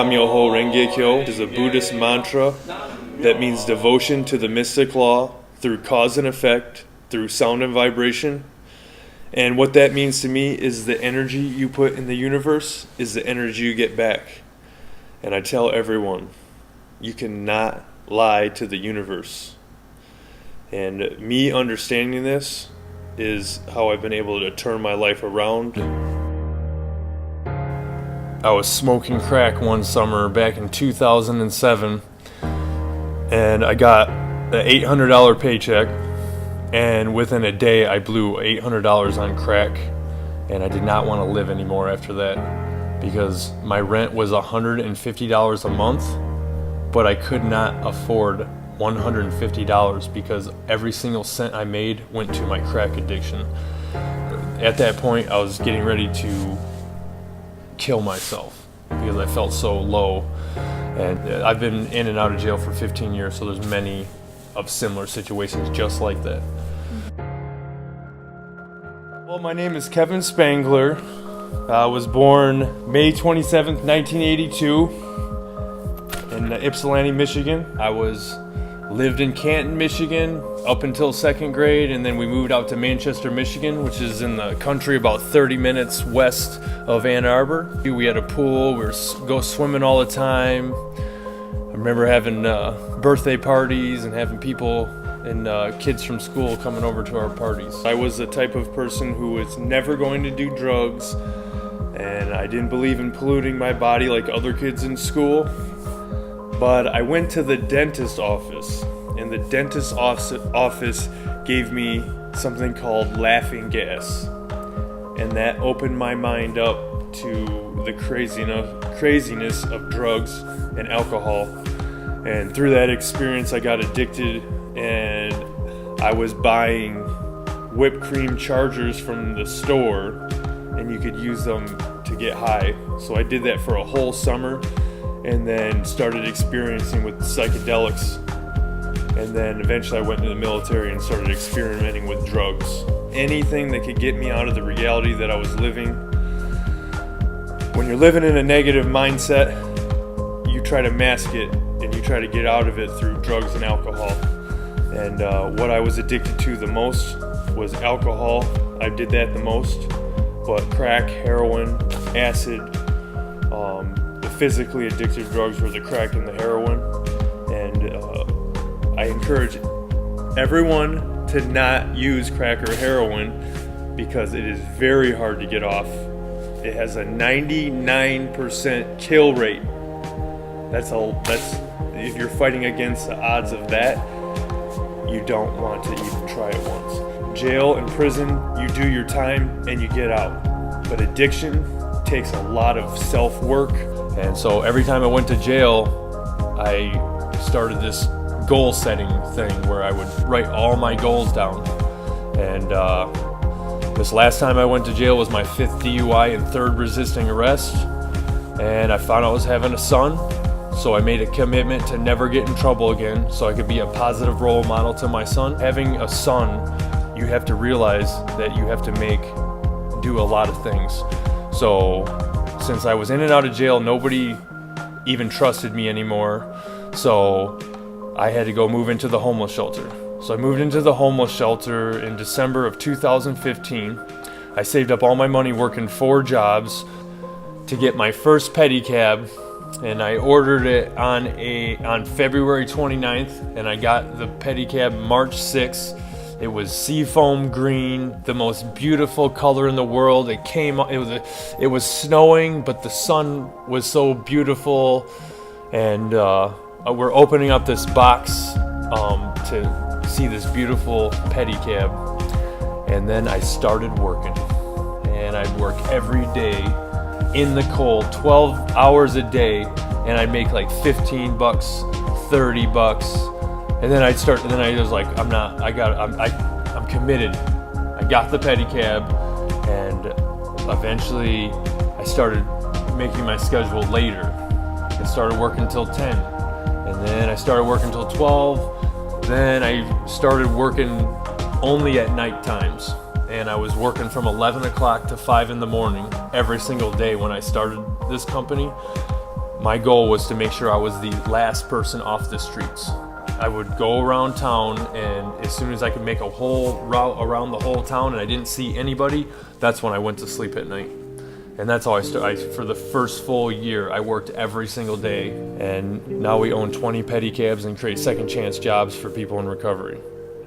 Nam-myoho Renge-kyo is a Buddhist mantra that means devotion to the mystic law through cause and effect, through sound and vibration. And what that means to me is the energy you put in the universe is the energy you get back. And I tell everyone, you cannot lie to the universe. And me understanding this is how I've been able to turn my life around. I was smoking crack one summer back in 2007, and I got an $800 paycheck, and within a day I blew $800 on crack, and I did not want to live anymore after that because my rent was $150 a month, but I could not afford $150 because every single cent I made went to my crack addiction. At that point, I was getting ready to kill myself because I felt so low. And I've been in and out of jail for 15 years, so there's many of similar situations just like that. Well, my name is Kevin Spangler. I was born May 27th, 1982 in Ypsilanti, Michigan. I lived in Canton, Michigan up until second grade, and then we moved out to Manchester, Michigan, which is in the country about 30 minutes west of Ann Arbor. We had a pool, we go swimming all the time. I remember having birthday parties and having people and kids from school coming over to our parties. I was the type of person who was never going to do drugs, and I didn't believe in polluting my body like other kids in school. But I went to the dentist office, and the dentist office gave me something called laughing gas. And that opened my mind up to the craziness of drugs and alcohol. And through that experience, I got addicted, and I was buying whipped cream chargers from the store, and you could use them to get high. So I did that for a whole summer, and then started experiencing with psychedelics. And then eventually I went into the military and started experimenting with drugs. Anything that could get me out of the reality that I was living. When you're living in a negative mindset, you try to mask it and you try to get out of it through drugs and alcohol. And what I was addicted to the most was alcohol. I did that the most. But crack, heroin, acid, physically addictive drugs were the crack and the heroin. And I encourage everyone to not use crack or heroin because it is very hard to get off. It has a 99% kill rate. That's if you're fighting against the odds of that, you don't want to even try it once. Jail and prison, you do your time and you get out. But addiction takes a lot of self-work. And so every time I went to jail, I started this goal setting thing where I would write all my goals down. And this last time I went to jail was my 5th DUI and 3rd resisting arrest. And I found out I was having a son. So I made a commitment to never get in trouble again so I could be a positive role model to my son. Having a son, you have to realize that you have to do a lot of things. So since I was in and out of jail, nobody even trusted me anymore. So I had to go move into the homeless shelter. So I moved into the homeless shelter in December of 2015. I saved up all my money working 4 jobs to get my first pedicab, and I ordered it on February 29th, and I got the pedicab March 6th. It was seafoam green, the most beautiful color in the world. It was snowing, but the sun was so beautiful. And we're opening up this box to see this beautiful pedicab. And then I started working. And I'd work every day in the cold, 12 hours a day, and I'd make like $15, $30. And then I was like, I'm committed. I got the pedicab, and eventually I started making my schedule later. I started working till 10, and then I started working till 12. Then I started working only at night times, and I was working from 11 o'clock to 5 in the morning every single day when I started this company. My goal was to make sure I was the last person off the streets. I would go around town, and as soon as I could make a whole route around the whole town and I didn't see anybody, that's when I went to sleep at night. And that's how I started. For the first full year, I worked every single day, and now we own 20 pedicabs and create second chance jobs for people in recovery.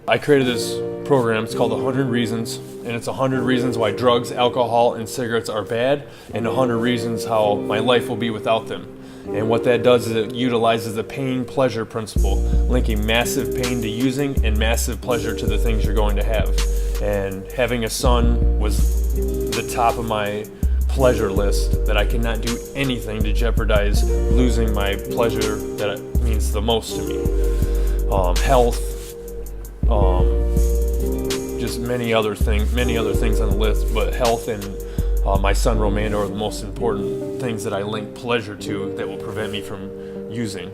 I created this program, it's called 100 Reasons, and it's 100 reasons why drugs, alcohol, and cigarettes are bad, and 100 reasons how my life will be without them. And what that does is it utilizes the pain-pleasure principle, linking massive pain to using and massive pleasure to the things you're going to have. And having a son was the top of my pleasure list, that I cannot do anything to jeopardize losing my pleasure that means the most to me. Health, just many other things on the list, but health and my son Romando are the most important things that I link pleasure to that will prevent me from using.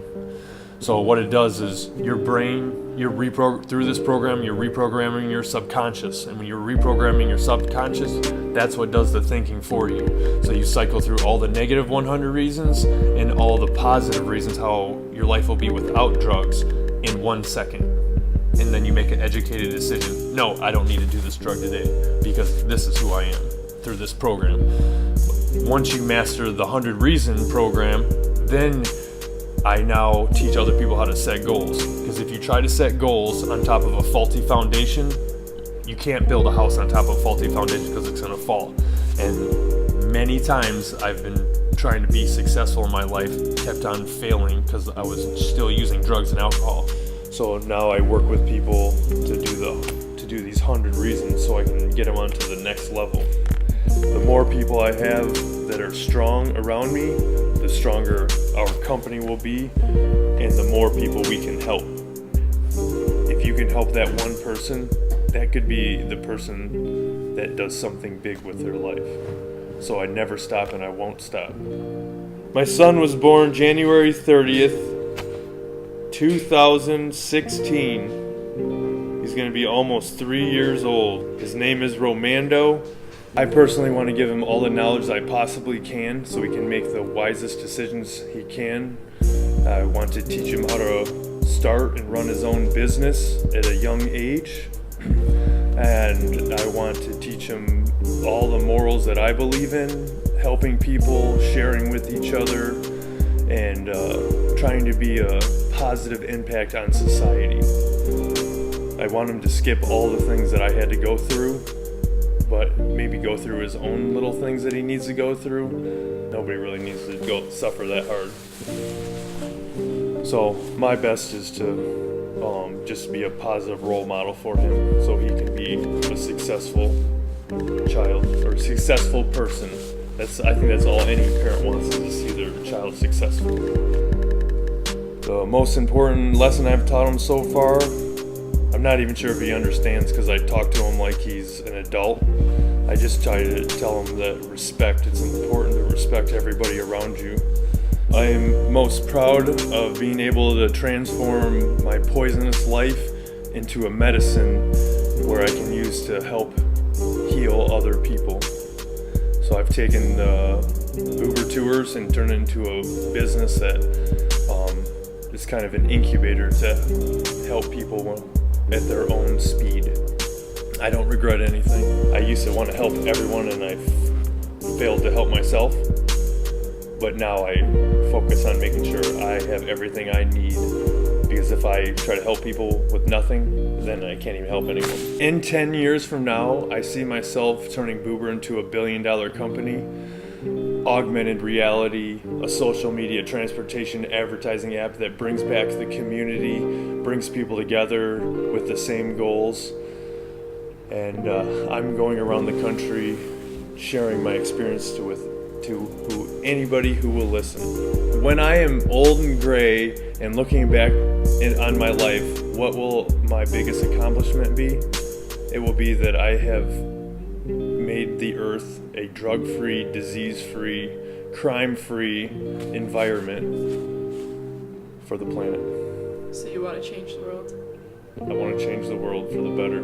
So what it does is your brain, through this program, you're reprogramming your subconscious. And when you're reprogramming your subconscious, that's what does the thinking for you. So you cycle through all the negative 100 reasons and all the positive reasons how your life will be without drugs in 1 second. And then you make an educated decision. No, I don't need to do this drug today because this is who I am through this program. Once you master the 100 Reason program, then I now teach other people how to set goals. Because if you try to set goals on top of a faulty foundation, you can't build a house on top of a faulty foundation because it's going to fall. And many times I've been trying to be successful in my life, kept on failing because I was still using drugs and alcohol. So now I work with people to do these 100 reasons so I can get them onto the next level. The more people I have that are strong around me, the stronger our company will be, and the more people we can help. If you can help that one person, that could be the person that does something big with their life. So I never stop and I won't stop. My son was born January 30th, 2016. He's going to be almost 3 years old. His name is Romando. I personally want to give him all the knowledge I possibly can so he can make the wisest decisions he can. I want to teach him how to start and run his own business at a young age. And I want to teach him all the morals that I believe in, helping people, sharing with each other, and trying to be a positive impact on society. I want him to skip all the things that I had to go through, but maybe go through his own little things that he needs to go through. Nobody really needs to go suffer that hard. So my best is to just be a positive role model for him so he can be a successful child or a successful person. I think that's all any parent wants, is to see their child successful. The most important lesson I've taught him so far, I'm not even sure if he understands because I talk to him like he's an adult. I just try to tell him that respect, it's important to respect everybody around you. I am most proud of being able to transform my poisonous life into a medicine where I can use to help heal other people. So I've taken the Boober Tours and turned it into a business that is kind of an incubator to help people at their own speed. I don't regret anything. I used to want to help everyone and I failed to help myself. But now I focus on making sure I have everything I need, because if I try to help people with nothing, then I can't even help anyone. In 10 years from now, I see myself turning Boober into a billion-dollar company, augmented reality, a social media transportation advertising app that brings back the community, brings people together with the same goals. And I'm going around the country sharing my experience to anybody who will listen. When I am old and gray and looking back on my life, what will my biggest accomplishment be? It will be that I have made the earth a drug-free, disease-free, crime-free environment for the planet. So you want to change the world? I want to change the world for the better.